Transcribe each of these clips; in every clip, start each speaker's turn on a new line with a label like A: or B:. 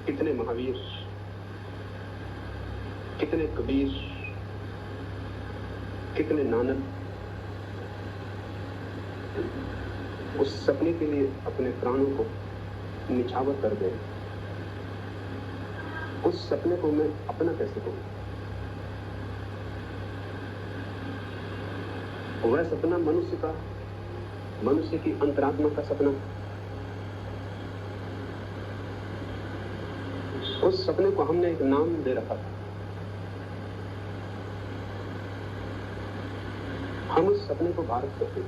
A: कितने महावीर, कितने कबीर, कितने नानक उस सपने के लिए अपने प्राणों को निछावर कर गए। उस सपने को मैं अपना कैसे कहूं? वह सपना मनुष्य की अंतरात्मा का सपना। उस सपने को हमने एक नाम दे रखा था। हम उस सपने को भारत कहते थे।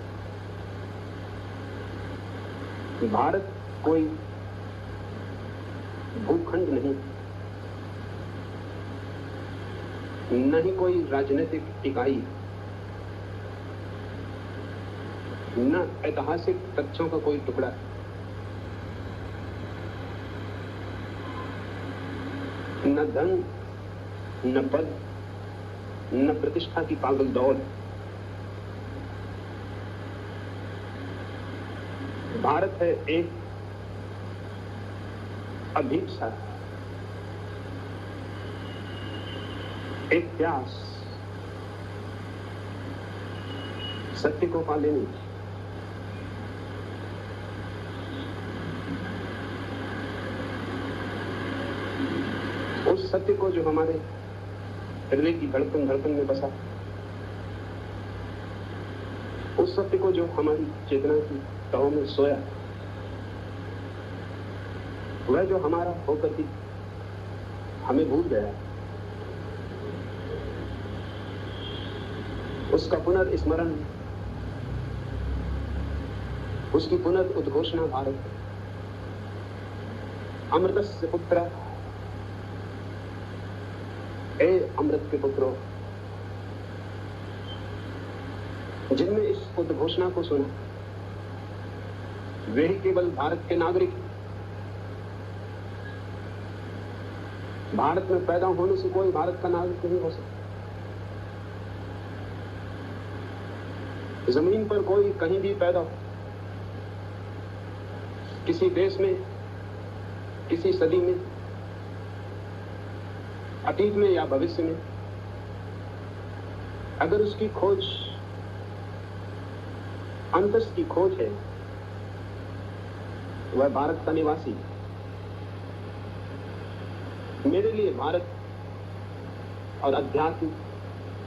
A: भारत कोई भूखंड नहीं, न ही कोई राजनीतिक इकाई, न ऐतिहासिक तथ्यों का कोई टुकड़ा। न धन, न पद, न प्रतिष्ठा की पागल दौड़। भारत है एक अभीप्सा, एक प्यास सत्य को पा लेने की। उस सत्य को जो हमारे हृदय की धड़कन में बसा, उस सत्य को जो हमारी चेतना की तहों में सोया, वह जो हमारा होकर भी हमें भूल गया, उसका पुनर्स्मरण, उसकी पुनर्उद्घोषणा भारत है। अमृतस्य पुत्र, ए अमृत के पुत्रों, जिनने इस उद्घोषणा को सुना वे ही केवल भारत के नागरिक। भारत में पैदा होने से कोई भारत का नागरिक नहीं हो सकता। जमीन पर कोई कहीं भी पैदा हो, किसी देश में, किसी सदी में, अतीत में या भविष्य में, अगर उसकी खोज अंतस की खोज है, वह भारत का निवासी। मेरे लिए भारत और अध्यात्म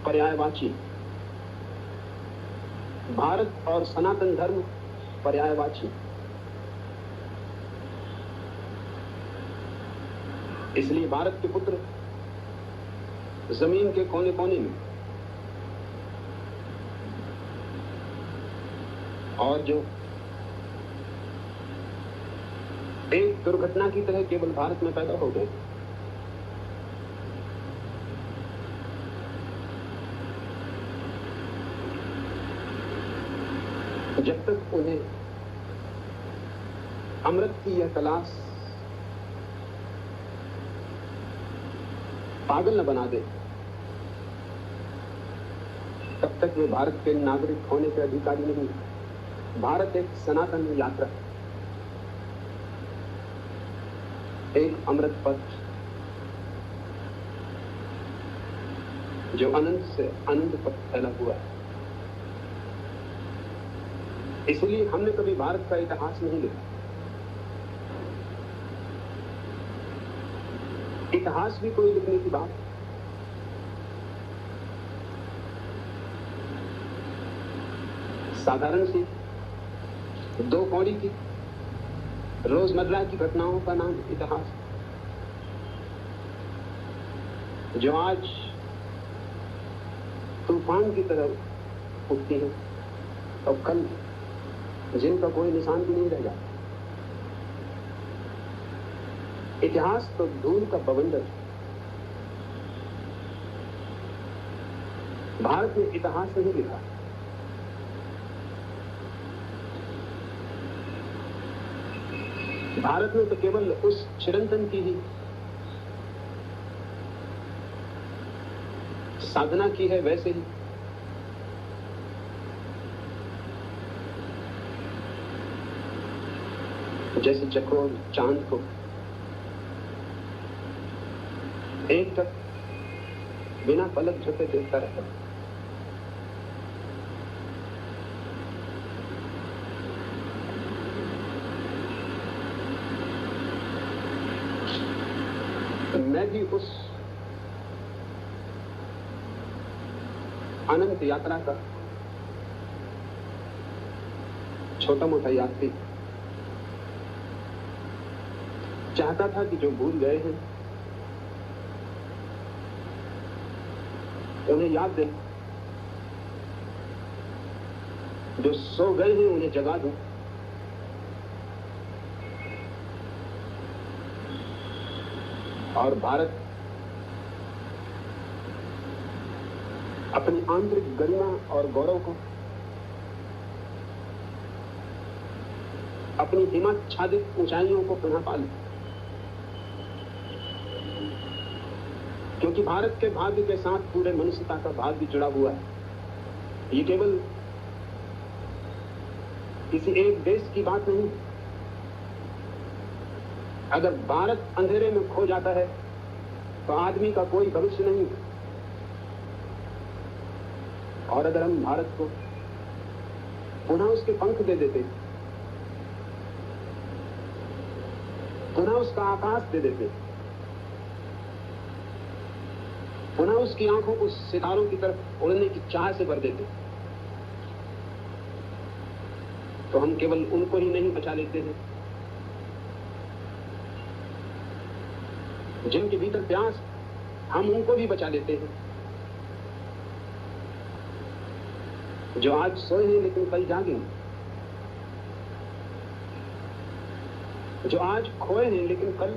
A: पर्यायवाची, भारत और सनातन धर्म पर्यायवाची। इसलिए भारत के पुत्र जमीन के कोने कोने में, और जो एक दुर्घटना की तरह केवल भारत में पैदा हो गए, जब तक उन्हें अमृत की यह तलाश पागल न बना दे, तब तक वे भारत के नागरिक होने के अधिकारी नहीं। भारत एक सनातन यात्रा, एक अमृत पथ जो अनंत से अनंत तक फैला हुआ है। इसलिए हमने कभी भारत का इतिहास नहीं लिखा। इतिहास भी कोई लिखने की बात, साधारण सी दो कौड़ी की रोजमर्रा की घटनाओं का नाम इतिहास, जो आज तूफान की तरह उठती है और कल जिनका कोई निशान भी नहीं रह जाता। इतिहास तो धूल का बवंडर है। भारत ने इतिहास नहीं लिखा। भारत ने तो केवल उस चिरंतन की ही साधना की है, वैसे ही जैसे चकोर चांद को एक तक बिना पलक झपके देखता रहता। मैं भी उस अनंत यात्रा का छोटा मोटा यात्री चाहता था कि जो भूल गए हैं उन्हें याद दे, जो सो गए हैं उन्हें जगा दूं, और भारत अपनी आंतरिक गरिमा और गौरव को, अपनी हिमाच्छादित ऊंचाइयों को पुनः पाले। क्योंकि भारत के भाग्य के साथ पूरे मनुष्यता का भाग्य जुड़ा हुआ है। ये केवल किसी एक देश की बात नहीं। अगर भारत अंधेरे में खो जाता है तो आदमी का कोई भविष्य नहीं। और अगर हम भारत को पुनः उसके पंख दे देते, पुनः उसका आकाश दे देते, पुनः उसकी आंखों को सितारों की तरफ उड़ने की चाह से भर देते, तो हम केवल उनको ही नहीं बचा लेते हैं जिनके भीतर प्यास, हम उनको भी बचा लेते हैं जो आज सोए हैं लेकिन कल जागेंगे, जो आज खोए हैं लेकिन कल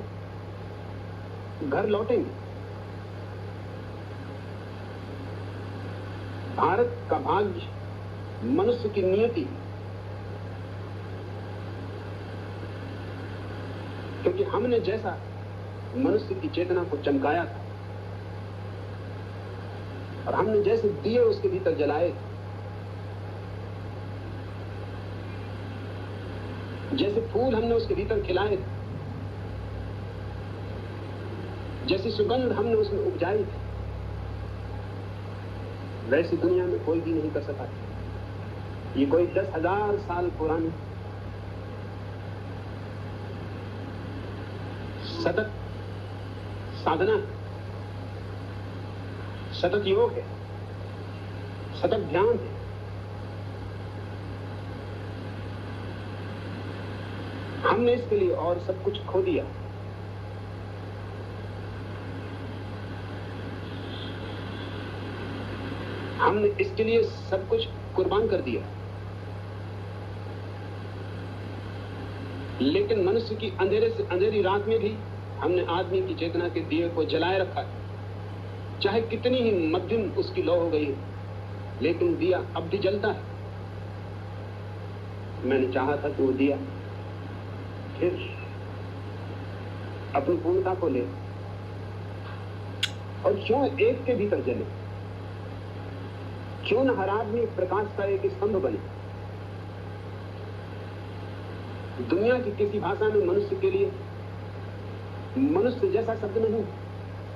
A: घर लौटेंगे। भारत का भाग्य, मनुष्य की नियति, क्योंकि हमने जैसा मनुष्य की चेतना को चमकाया था और हमने जैसे दिए उसके भीतर जलाए, जैसे फूल हमने उसके भीतर खिलाए, जैसी सुगंध हमने उसमें उपजाई, वैसी दुनिया में कोई भी नहीं कर सका। ये कोई 10,000 साल पुरानी सतत साधना, सतत योग है, सतत ध्यान है। हमने इसके लिए और सब कुछ खो दिया। हमने इसके लिए सब कुछ कुर्बान कर दिया। लेकिन मनुष्य की अंधेरे से अंधेरी रात में भी हमने आदमी की चेतना के दिए को जलाए रखा है। चाहे कितनी ही मध्यम उसकी लौ हो गई है, लेकिन दिया अब भी जलता है। मैंने चाहा था कि वो दिया फिर अपनी पूर्णता को ले, और क्यों एक के भीतर जले, क्यों न हर आदमी प्रकाश का एक स्तंभ बने। दुनिया की किसी भाषा में मनुष्य के लिए मनुष्य जैसा शब्द नहीं।